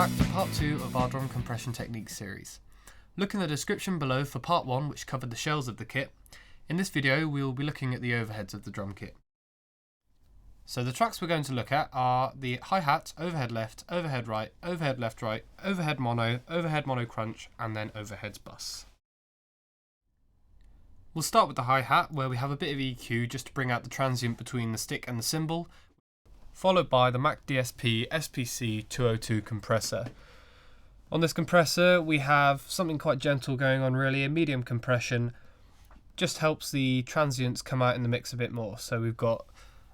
back to part 2 of our drum compression techniques series. Look in the description below for part 1, which covered the shells of the kit. In this video we will be looking at the overheads of the drum kit. So the tracks we're going to look at are the hi-hat, overhead left, overhead right, overhead left right, overhead mono crunch, and then overheads bus. We'll start with the hi-hat, where we have a bit of EQ just to bring out the transient between the stick and the cymbal, followed by the Mac DSP SPC 202 compressor. On this compressor we have something quite gentle going on really, a medium compression, just helps the transients come out in the mix a bit more. So we've got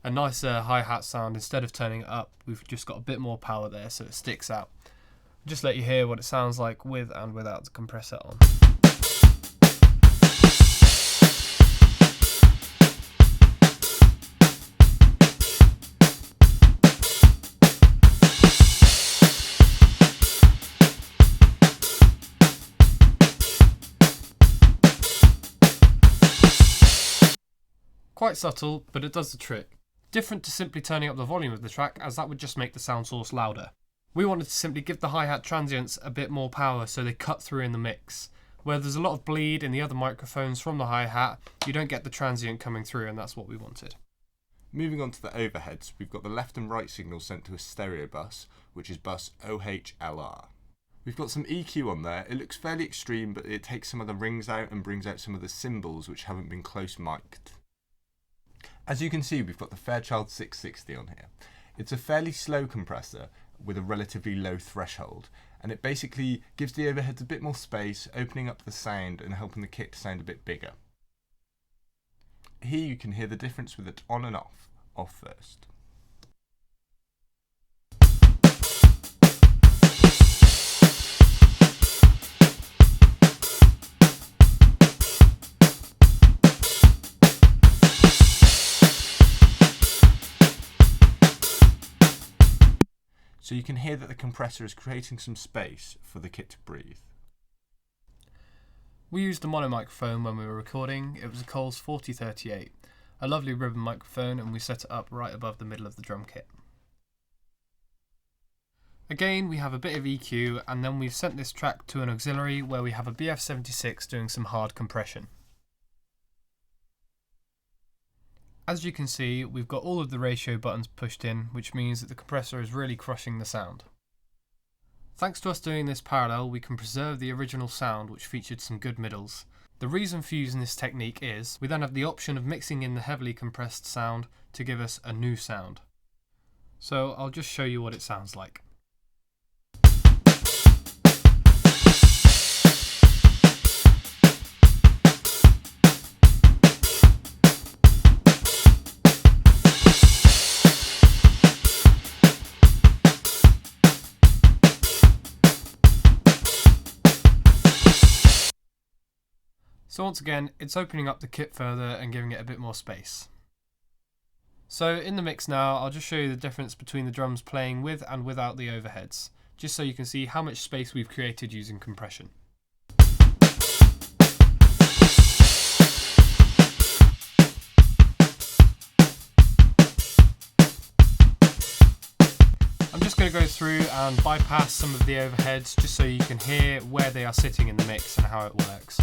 a nicer hi-hat sound. Instead of turning it up, we've just got a bit more power there so it sticks out. Just let you hear what it sounds like with and without the compressor on. Quite subtle, but it does the trick. Different to simply turning up the volume of the track, as that would just make the sound source louder. We wanted to simply give the hi-hat transients a bit more power so they cut through in the mix. Where there's a lot of bleed in the other microphones from the hi-hat, you don't get the transient coming through, and that's what we wanted. Moving on to the overheads, we've got the left and right signals sent to a stereo bus, which is bus OHLR. We've got some EQ on there. It looks fairly extreme, but it takes some of the rings out and brings out some of the cymbals which haven't been close mic'd. As you can see, we've got the Fairchild 660 on here. It's a fairly slow compressor with a relatively low threshold, and it basically gives the overheads a bit more space, opening up the sound and helping the kit to sound a bit bigger. Here you can hear the difference with it on and off. Off first. So you can hear that the compressor is creating some space for the kit to breathe. We used a mono microphone when we were recording. It was a Coles 4038, a lovely ribbon microphone, and we set it up right above the middle of the drum kit. Again, we have a bit of EQ, and then we've sent this track to an auxiliary where we have a BF76 doing some hard compression. As you can see, we've got all of the ratio buttons pushed in, which means that the compressor is really crushing the sound. Thanks to us doing this parallel, we can preserve the original sound, which featured some good middles. The reason for using this technique is, we then have the option of mixing in the heavily compressed sound to give us a new sound. So I'll just show you what it sounds like. So once again, it's opening up the kit further and giving it a bit more space. So in the mix now, I'll just show you the difference between the drums playing with and without the overheads, just so you can see how much space we've created using compression. I'm just going to go through and bypass some of the overheads just so you can hear where they are sitting in the mix and how it works.